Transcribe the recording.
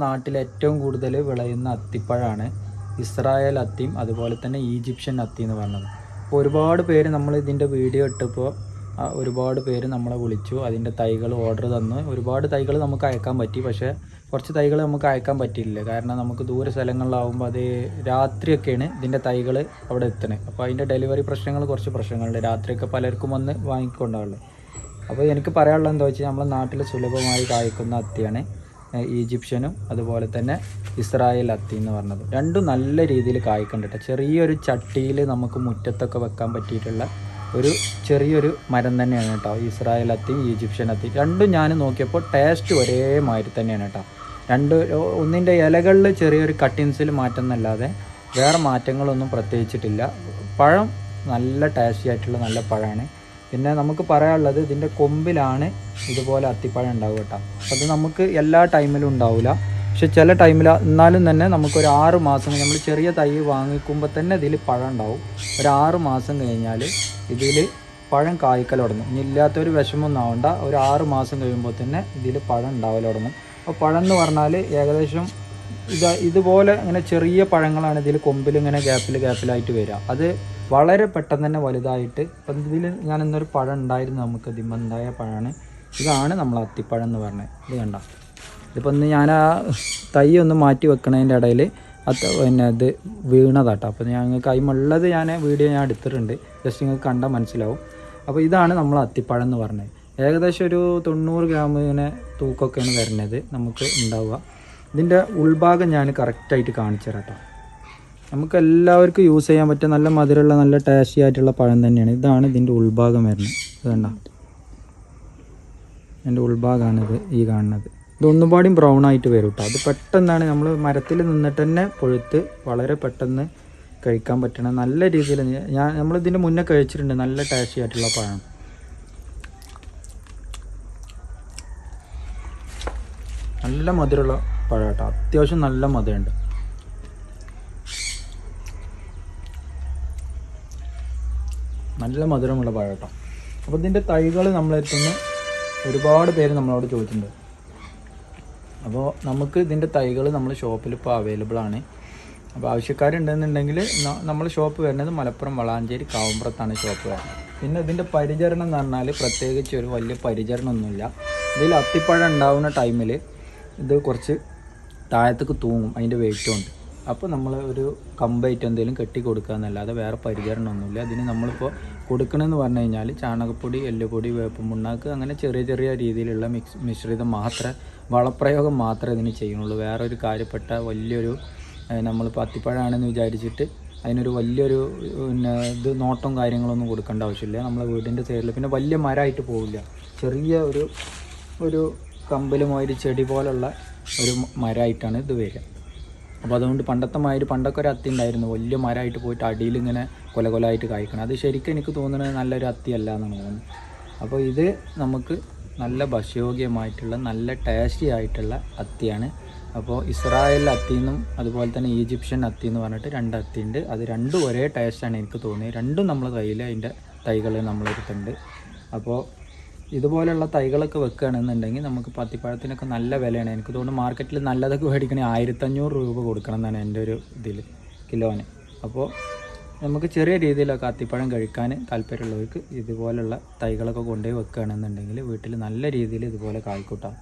നാട്ടിൽ ഏറ്റവും കൂടുതൽ വിളയുന്ന അത്തിപ്പഴമാണ് ഇസ്രായേൽ അത്തിയും അതുപോലെ തന്നെ ഈജിപ്ഷ്യൻ അത്തി എന്ന് പറഞ്ഞത്. അപ്പോൾ ഒരുപാട് പേര് നമ്മൾ ഇതിൻ്റെ വീഡിയോ ഇട്ടപ്പോൾ ഒരുപാട് പേര് നമ്മളെ വിളിച്ചു, അതിൻ്റെ തൈകൾ ഓർഡർ തന്നു. ഒരുപാട് തൈകൾ നമുക്ക് അയക്കാൻ പറ്റി, പക്ഷേ കുറച്ച് തൈകൾ നമുക്ക് അയക്കാൻ പറ്റിയില്ല. കാരണം നമുക്ക് ദൂര സ്ഥലങ്ങളിലാവുമ്പോൾ അത് രാത്രിയൊക്കെയാണ് ഇതിൻ്റെ തൈകൾ അവിടെ എത്തുന്നത്. അപ്പോൾ അതിൻ്റെ ഡെലിവറി കുറച്ച് പ്രശ്നങ്ങളുണ്ട്. രാത്രിയൊക്കെ പലർക്കും വന്ന് വാങ്ങിക്കൊണ്ടാവുള്ളൂ. അപ്പോൾ എനിക്ക് പറയാനുള്ളത് എന്താ വെച്ചാൽ നമ്മുടെ നാട്ടിൽ സുലഭമായി കായ്ക്കുന്ന അത്തിയാണ് ഈജിപ്ഷ്യനും അതുപോലെ തന്നെ ഇസ്രായേൽ അത്തി എന്ന് പറഞ്ഞത്. രണ്ടും നല്ല രീതിയിൽ കായ്ക്കണ്ടിട്ട് ചെറിയൊരു ചട്ടിയിൽ നമുക്ക് മുറ്റത്തൊക്കെ വെക്കാൻ പറ്റിയിട്ടുള്ള ഒരു ചെറിയൊരു മരം തന്നെയാണ് കേട്ടോ ഇസ്രായേൽ അത്തി ഈജിപ്ഷ്യൻ അത്തി. രണ്ടും ഞാൻ നോക്കിയപ്പോൾ ടേസ്റ്റ് ഒരേമാതിരി തന്നെയാണ് കേട്ടോ. ഒന്നിൻ്റെ ഇലകളിൽ ചെറിയൊരു കട്ടിങ്സിൽ മാറ്റം എന്നല്ലാതെ വേറെ മാറ്റങ്ങളൊന്നും പ്രത്യേകിച്ചിട്ടില്ല. പഴം നല്ല ടേസ്റ്റി ആയിട്ടുള്ള നല്ല പഴമാണ്. പിന്നെ നമുക്ക് പറയാനുള്ളത് ഇതിൻ്റെ കൊമ്പിലാണ് ഇതുപോലെ അത്തിപ്പഴം ഉണ്ടാവുക കേട്ടോ. അത് നമുക്ക് എല്ലാ ടൈമിലും ഉണ്ടാവില്ല, പക്ഷെ ചില ടൈമിൽ എന്നാലും തന്നെ നമുക്കൊരു 6 മാസം നമ്മൾ ചെറിയ തൈ വാങ്ങിക്കുമ്പോൾ തന്നെ ഇതിൽ പഴം ഉണ്ടാവും. ഒരു 6 മാസം കഴിഞ്ഞാൽ ഇതിൽ പഴം കായ്ക്കൽ തുടങ്ങും. ഇനി ഇല്ലാത്തൊരു വിഷമമൊന്നും ആവണ്ട, ഒരു 6 മാസം കഴിയുമ്പോൾ തന്നെ ഇതിൽ പഴം ഉണ്ടാവൽ തുടങ്ങും. അപ്പോൾ പഴം എന്ന് പറഞ്ഞാൽ ഏകദേശം ഇതുപോലെ ഇങ്ങനെ ചെറിയ പഴങ്ങളാണ് ഇതിൽ കൊമ്പിൽ ഇങ്ങനെ ഗ്യാപ്പിലായിട്ട് വരിക. അത് വളരെ പെട്ടെന്ന് തന്നെ വലുതായിട്ട് ഇപ്പം ഇതിൽ ഞാൻ ഇന്നൊരു പഴം ഉണ്ടായിരുന്നു, നമുക്ക് ദിമ്മണ്ടായ പഴമാണ്. ഇതാണ് നമ്മൾ അത്തിപ്പഴം എന്ന് പറഞ്ഞത്. ഇത് കണ്ട, ഇതിപ്പോൾ ഒന്ന് ഞാൻ ആ തൈ ഒന്ന് മാറ്റി വെക്കണതിൻ്റെ ഇടയിൽ പിന്നെ ഇത് വീണതാട്ടോ. അപ്പോൾ ഞങ്ങൾക്ക് അതിമുള്ളത് വീഡിയോ ഞാൻ എടുത്തിട്ടുണ്ട്, ജസ്റ്റ് നിങ്ങൾക്ക് കണ്ടാൽ മനസ്സിലാവും. അപ്പോൾ ഇതാണ് നമ്മൾ അത്തിപ്പഴം എന്ന് പറഞ്ഞത്. ഏകദേശം ഒരു 90 ഗ്രാം ഇങ്ങനെ തൂക്കമൊക്കെയാണ് വരുന്നത് നമുക്ക് ഉണ്ടാവുക. ഇതിൻ്റെ ഉൾഭാഗം ഞാൻ കറക്റ്റായിട്ട് കാണിച്ചു തരാം കേട്ടോ. നമുക്ക് എല്ലാവർക്കും യൂസ് ചെയ്യാൻ പറ്റിയ നല്ല മധുരമുള്ള നല്ല ടേസ്റ്റി ആയിട്ടുള്ള പഴം തന്നെയാണ്. ഇതാണ് ഇതിൻ്റെ ഉൾഭാഗം വരുന്നത്. ഇത് കണ്ട, എൻ്റെ ഉൾഭാഗമാണിത് ഈ കാണുന്നത്. ഇതൊന്നുപാടും ബ്രൗൺ ആയിട്ട് വരും കേട്ടോ. അത് പെട്ടെന്നാണ് നമ്മൾ മരത്തിൽ നിന്നിട്ട് തന്നെ പൊഴുത്ത് വളരെ പെട്ടെന്ന് കഴിക്കാൻ പറ്റണം. നല്ല രീതിയിൽ നമ്മളിതിൻ്റെ മുന്നേ കഴിച്ചിട്ടുണ്ട്. നല്ല ടേസ്റ്റി ആയിട്ടുള്ള പഴം. നല്ല മധുരമുള്ള പഴം കേട്ടോ. അത്യാവശ്യം നല്ല മധുരമുണ്ട്. നല്ല മധുരമുള്ള പഴം കേട്ടോ. അപ്പോൾ ഇതിൻ്റെ തൈകൾ നമ്മളെത്തുന്ന ഒരുപാട് പേര് നമ്മളോട് ചോദിച്ചിട്ടുണ്ട്. അപ്പോൾ നമുക്ക് ഇതിൻ്റെ തൈകൾ നമ്മൾ ഷോപ്പിൽ ഇപ്പോൾ അവൈലബിൾ ആണ്. അപ്പോൾ ആവശ്യക്കാരുണ്ടെന്നുണ്ടെങ്കിൽ നമ്മൾ ഷോപ്പ് വരുന്നത് മലപ്പുറം വളാഞ്ചേരി കാവുമ്പ്രത്താണ് ഷോപ്പ് വരുന്നത്. പിന്നെ ഇതിൻ്റെ പരിചരണം എന്ന് പറഞ്ഞാൽ പ്രത്യേകിച്ച് ഒരു വലിയ പരിചരണമൊന്നുമില്ല. ഇതിൽ അത്തിപ്പഴം ഉണ്ടാകുന്ന ടൈമിൽ ഇത് കുറച്ച് താഴത്തേക്ക് തൂങ്ങും, അതിൻ്റെ വെയിറ്റും ഉണ്ട്. അപ്പോൾ നമ്മൾ ഒരു കമ്പായിട്ട് എന്തെങ്കിലും കെട്ടി കൊടുക്കുക എന്നല്ലാതെ വേറെ പരിചരണമൊന്നുമില്ല. അതിന് നമ്മളിപ്പോൾ കൊടുക്കണമെന്ന് പറഞ്ഞു കഴിഞ്ഞാൽ ചാണകപ്പൊടി, എല്ലുപൊടി, വേപ്പും പുണ്ണാക്ക്, അങ്ങനെ ചെറിയ രീതിയിലുള്ള മിശ്രിതം മാത്രമേ, വളപ്രയോഗം മാത്രമേ ഇതിന് ചെയ്യുന്നുള്ളൂ. വേറെ ഒരു കാര്യപ്പെട്ട വലിയൊരു നമ്മളിപ്പോൾ അത്തിപ്പഴമാണെന്ന് വിചാരിച്ചിട്ട് അതിനൊരു വലിയൊരു പിന്നെ നോട്ടം കാര്യങ്ങളൊന്നും കൊടുക്കേണ്ട ആവശ്യമില്ല. നമ്മളെ വീടിൻ്റെ സൈഡിൽ പിന്നെ വലിയ മരമായിട്ട് പോവില്ല, ചെറിയ ഒരു കമ്പലുമായൊരു ചെടി പോലുള്ള ഒരു മരമായിട്ടാണ് ഇത് വരിക. അപ്പോൾ അതുകൊണ്ട് പണ്ടൊക്കെ ഒരു അത്തി ഉണ്ടായിരുന്നു, വലിയ മരമായിട്ട് പോയിട്ട് അടിയിൽ ഇങ്ങനെ കൊലകൊലായിട്ട് കായ്ക്കണം. അത് ശരിക്കും എനിക്ക് തോന്നുന്നത് നല്ലൊരു അത്തിയല്ല എന്നാണ് തോന്നുന്നത്. അപ്പോൾ ഇത് നമുക്ക് നല്ല ഭക്ഷ്യയോഗ്യമായിട്ടുള്ള നല്ല ടേസ്റ്റി ആയിട്ടുള്ള അത്തിയാണ്. അപ്പോൾ ഇസ്രായേൽ അത്തിന്നും അതുപോലെ തന്നെ ഈജിപ്ഷ്യൻ അത്തി എന്ന് പറഞ്ഞിട്ട് 2 അത്തിയുണ്ട്. അത് രണ്ടും ഒരേ ടേസ്റ്റാണ് എനിക്ക് തോന്നിയത്. രണ്ടും നമ്മൾ കയ്യിൽ അതിൻ്റെ തൈകൾ നമ്മളെടുത്തുണ്ട്. അപ്പോൾ ഇതുപോലെയുള്ള തൈകളൊക്കെ വെക്കുകയാണെന്നുണ്ടെങ്കിൽ നമുക്ക് അത്തിപ്പഴത്തിനൊക്കെ നല്ല വിലയാണ്. എനിക്ക് തോന്നുന്നു മാർക്കറ്റിൽ നല്ലതൊക്കെ മേടിക്കണേ 1500 രൂപ കൊടുക്കണം എന്നാണ് എൻ്റെ ഒരു ഇതിൽ കിലോന്. അപ്പോൾ നമുക്ക് ചെറിയ രീതിയിലൊക്കെ അത്തിപ്പഴം കഴിക്കാൻ താല്പര്യമുള്ളവർക്ക് ഇതുപോലുള്ള തൈകളൊക്കെ കൊണ്ടുപോയി വെക്കുകയാണെന്നുണ്ടെങ്കിൽ വീട്ടിൽ നല്ല രീതിയിൽ ഇതുപോലെ കായ്ക്കൂട്ടാം.